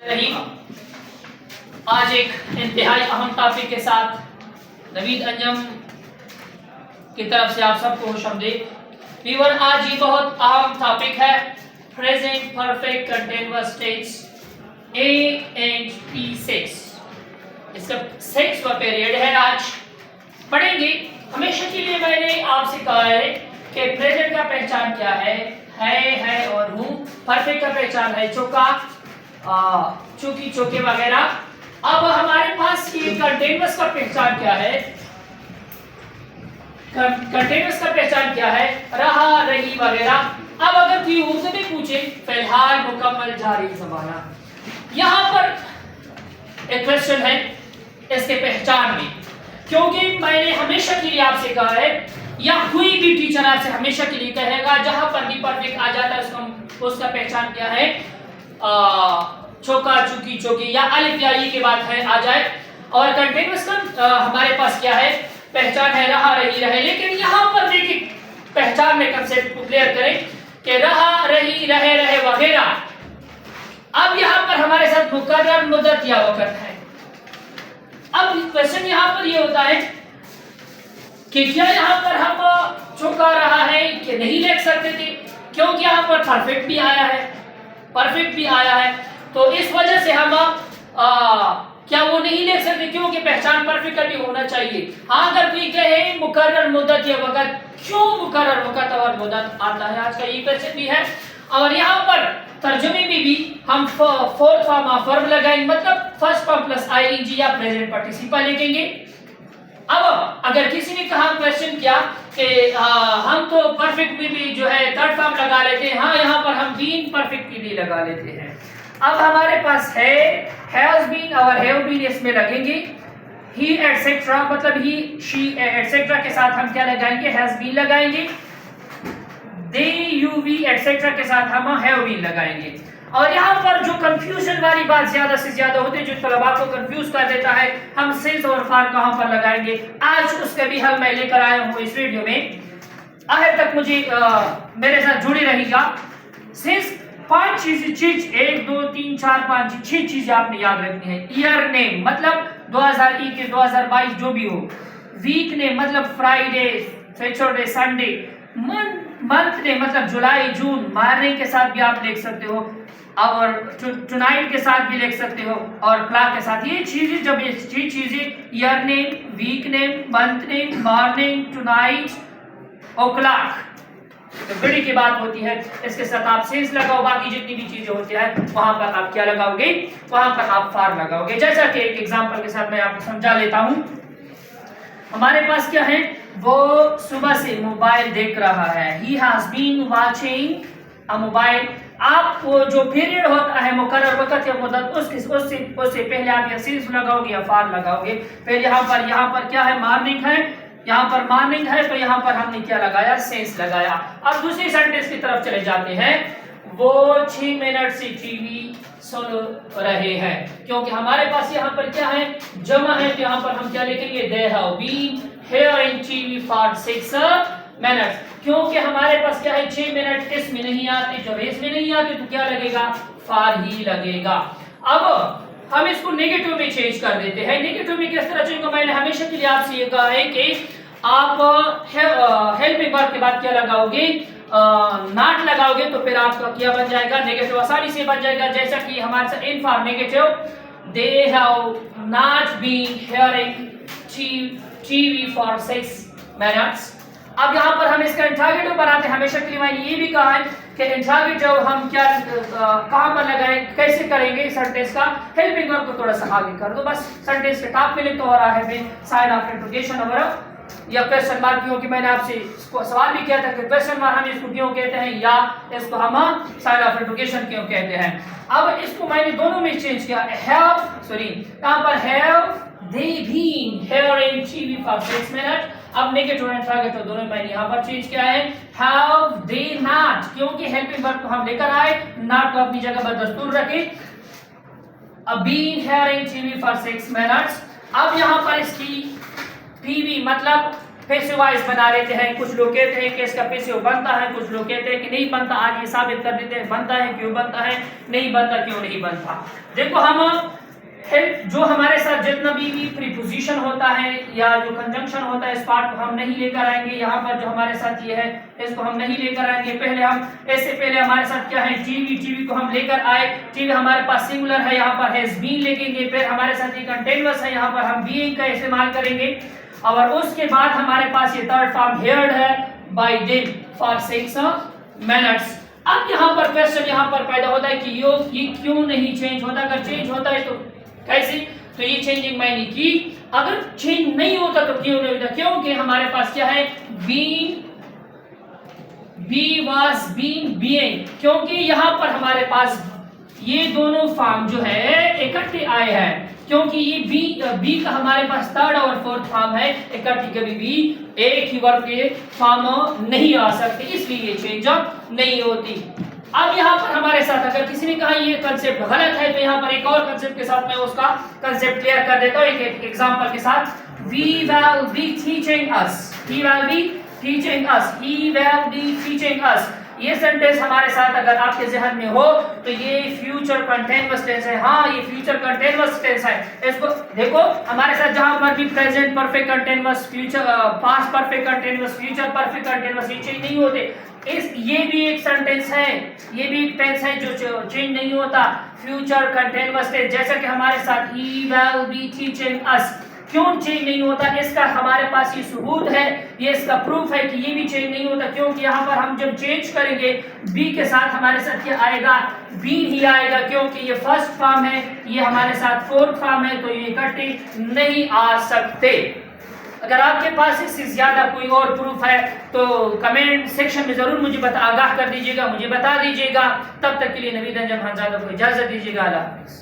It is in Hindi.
रही आज एक इंतहाई अहम टॉपिक के साथ नवीद अंजम की तरफ से आप सबको खुशामदीद। वीवर, आज ये बहुत अहम टॉपिक है present perfect continuous tense A and P6। इसका 6वां पीरियड है। आज पढ़ेंगे। हमेशा के लिए मैंने आपसे कहा है कि प्रेजेंट का पहचान क्या है और हूँ। परफेक्ट का पहचान है चौका, चूकी, चौके वगैरह। अब हमारे पास ये कंटीन्यूअस का पहचान क्या है? कंटीन्यूअस का पहचान क्या है? रहा, रही वगैरह। अब अगर कोई उर्दू में पूछे फिलहाल, मुकम्मल, जारी, ज़माना, यहाँ पर एक क्वेश्चन है इसके पहचान में, क्योंकि मैंने हमेशा के लिए आपसे कहा है या कोई भी टीचर आपसे हमेशा के लिए कहेगा जहां पर भी परफेक्ट आ जाता है उसका पहचान क्या है? चौका, चूकी, चौकी या अलिफ या ई के बाद है आ जाए। और कंटीन्यूअस का हमारे पास क्या है? पहचान है रहा, रही, रहे। लेकिन यहाँ पर देखिए पहचान में कंसेप्ट को क्लियर करें कि रहा, रही, रहे वगैरह। अब यहाँ पर हमारे साथ मुकर्रर, मुद्दत या वक़्त है। अब क्वेश्चन यहाँ पर ये होता है कि क्या यहाँ पर हम चौका रहा है कि नहीं लिख सकते थे, क्योंकि यहाँ पर परफेक्ट भी आया है, तो इस वजह से हम क्या वो नहीं लिख सकते, क्योंकि पहचान परफेक्ट का भी होना चाहिए। हाँ, अगर कोई कहे मुकर्रर, मुद्दत या वक़्त, क्यों मुकर्रर, वक़्त और मुद्दत आता है, आज का ये क्वेश्चन भी है। और यहाँ पर तर्जुमे में भी हम फोर्थ फॉर्म ऑफ वर्ब लगाएंगे, मतलब फर्स्ट फॉर्म प्लस आईएनजी या प्रेजेंट पार्टिसिपल लिखेंगे। अब अगर किसी ने कहा क्वेश्चन किया कि हम तो परफेक्ट में भी जो है थर्ड फॉर्म लगा लेते हैं, हाँ यहाँ पर हम बीन परफेक्ट में भी लगा लेते हैं। अब हमारे पास है हैज बीन और हैव बीन, इसमें लगेंगे ही एटसेट्रा, मतलब ही, शी एटसेट्रा के साथ हम क्या लगाएंगे? हैज बीन लगाएंगे। दे, यू, वी एटसेट्रा के साथ हम हैव बीन लगाएंगे। और यहाँ पर जो कंफ्यूजन वाली बात ज्यादा से ज्यादा होती है, जो तलबा को कंफ्यूज कर देता है, हम सिंस और फार कहाँ पर लगाएंगे, आज उसका भी हल मैं लेकर आया हूँ इस वीडियो में। आखिर तक मुझे मेरे साथ जुड़े रहिएगा। सिंस 5 चीज 1 2 3 4 5 6 चीजें आपने याद रखनी है। ईयर नेम मतलब 2021 2022 जो भी हो। वीक नेम मतलब Friday, Saturday, Sunday. Month name मतलब जुलाई, जून। मॉर्निंग के साथ भी आप लिख सकते हो और टुनाइट के साथ भी लिख सकते हो और क्लॉक के साथ। ये चीजें जब ये चीजें year name, week name, month name, morning, tonight और क्लॉक, तो बड़ी की बात होती है। इसके साथ आप सेंस लगाओ, बाकी जितनी भी चीजें होती है वहां पर आप क्या लगाओगे? वहां पर आप फार लगाओगे। जैसा कि एक एग्जांपल के साथ मैं आपको समझा लेता हूं। हमारे पास क्या है? वो सुबह से मोबाइल देख रहा है। He has been watching a mobile. आप वो जो पीरियड होता है मुकर्रर, वक़्त या मुद्दत, उससे पहले आप या सिंस लगाओगे या फार लगाओगे। फिर यहाँ पर क्या है? मॉर्निंग है। यहाँ पर मॉर्निंग है तो यहाँ पर हमने क्या लगाया? सेंस लगाया। अब दूसरी सेंटेंस की तरफ चले जाते हैं। वो 6 मिनट से टीवी सुन रहे हैं, क्योंकि हमारे पास यहाँ पर क्या है? जमा है, तो यहाँ पर हम क्या लिखेंगे? They have been hearing TV for 6 minutes, क्योंकि हमारे पास क्या है? 6 मिनट इसमें नहीं आते। जब इसमें नहीं आते तो क्या लगेगा? फार ही लगेगा। अब हम इसको नेगेटिव में चेंज कर देते हैं। नेगेटिव में किस तरह चेंज? मैंने हमेशा के लिए आपसे ये कहा है कि आप हेल्पिंग वर्ब के बाद क्या लगाओगे? नॉट लगाओगे, तो फिर आपका क्या बन जाएगा? नेगेटिव आसानी से बन जाएगा। जैसा कि हमारे साथ in for negative, they have not been hearing TV for 6 minutes. अब यहाँ पर हम इसका इंट्रोगेटिव बनाते हैं। हमेशा के लिए मैंने ये भी कहा है कि इंट्रोगेटिव हम क्या कहाँ पर लगाएं, कैसे करेंगे? सेंटेंस का हेल्पिंग वर्ब को थोड़ा सा आगे कर दो, बस सेंटेंस के टॉप में लिख तो हो रहा है साइन ऑफ इंट्रोगेशन वगैरह या क्वेश्चन मार्क, क्योंकि मैंने आपसे इसको सवाल भी किया था कि क्वेश्चन मार्क हम इसको क्यों कहते हैं या इसको हम साइन ऑफ इंट्रोगेशन क्यों कहते हैं। अब इसको मैंने दोनों में चेंज किया। यहाँ पर have they been hearing TV for 6 minute. अब नेगेटिव एंड इंट्रोगेटिव दोनों मैंने यहाँ पर चेंज किया है। हैव दे नॉट, क्योंकि हेल्पिंग वर्ब को हम लेकर आए, नॉट को अपनी जगह पर दस्तूर रखें। अब been hearing TV for 6 minutes. अब यहाँ पर इसकी टीवी मतलब पैसिव वॉइस बना लेते हैं। कुछ लोग कहते हैं कि इसका पैसिव बनता है, कुछ लोग कहते हैं कि नहीं बनता। आज ये साबित कर देते हैं बनता है, क्यों बनता है, नहीं बनता, क्यों नहीं बनता। देखो हम जो हमारे साथ जितना भी प्रीपोजिशन होता है या जो कंजंक्शन होता है, इस पार्ट को हम नहीं लेकर आएंगे। यहाँ पर जो हमारे साथ ये है इसको हम नहीं लेकर आएंगे। पहले हम इससे पहले हमारे साथ क्या है, टीवी, टीवी को हम लेकर आए। टीवी हमारे पास सिंगुलर है, यहाँ पर हैज बीन लेंगे। फिर हमारे साथ ये कंटीन्यूअस है, यहाँ पर हम बीइंग का इस्तेमाल करेंगे। और उसके बाद हमारे पास ये थर्ड फॉर्म हियर्ड है, बाय देम फॉर 6 मिनट्स। अब यहाँ पर क्वेश्चन यहाँ पर पैदा होता है कि ये क्यों नहीं चेंज होता। अगर चेंज होता है तो कैसे, तो ये चेंजिंग मैंने की। अगर चेंज नहीं होता तो क्यों नहीं होता, क्योंकि हमारे पास क्या है, been, be was been, being. क्योंकि यहाँ पर हमारे पास ये दोनों फॉर्म जो है इकट्ठे आए हैं, क्योंकि ये बी का हमारे पास थर्ड और फोर्थ फॉर्म है। इकट्ठे कभी भी एक ही वर्ब के फॉर्म नहीं आ सकते, इसलिए ये चेंज नहीं होती। अब यहाँ पर हमारे साथ अगर किसी ने कहा ये कंसेप्ट गलत है, तो यहाँ पर एक और कंसेप्ट के साथ मैं उसका कंसेप्ट क्लियर कर देता हूँ एक एग्जांपल के साथ। We will be teaching us. He will be teaching us. He will be teaching us. ये सेंटेंस हमारे साथ अगर आपके जहन में हो तो ये फ्यूचर कंटीन्यूअस टेंस है। हाँ, ये फ्यूचर कंटीन्यूअस टेंस है। इसको देखो हमारे साथ जहां पर भी present perfect continuous, future past perfect continuous, future perfect continuous ये चेंज नहीं होते। ये भी एक सेंटेंस है, ये भी एक टेंस है जो चेंज नहीं होता, फ्यूचर कंटीन्यूअस टेंस। जैसा कि हमारे साथ he will be teaching us, क्यों चेंज नहीं होता, इसका हमारे पास ये सबूत है, ये इसका प्रूफ है कि ये भी चेंज नहीं होता। क्योंकि यहाँ पर हम जब चेंज करेंगे बी के साथ हमारे साथ क्या आएगा, बी ही आएगा, क्योंकि ये फर्स्ट फॉर्म है, ये हमारे साथ फोर्थ फॉर्म है, तो ये इकट्ठे नहीं आ सकते। अगर आपके पास इससे ज्यादा कोई और प्रूफ है तो कमेंट सेक्शन में जरूर मुझे आगाह कर दीजिएगा, मुझे बता दीजिएगा। तब तक के लिए नवीद अंजम खानजादा को इजाजत दीजिएगा। अल्लाह हाफिज़।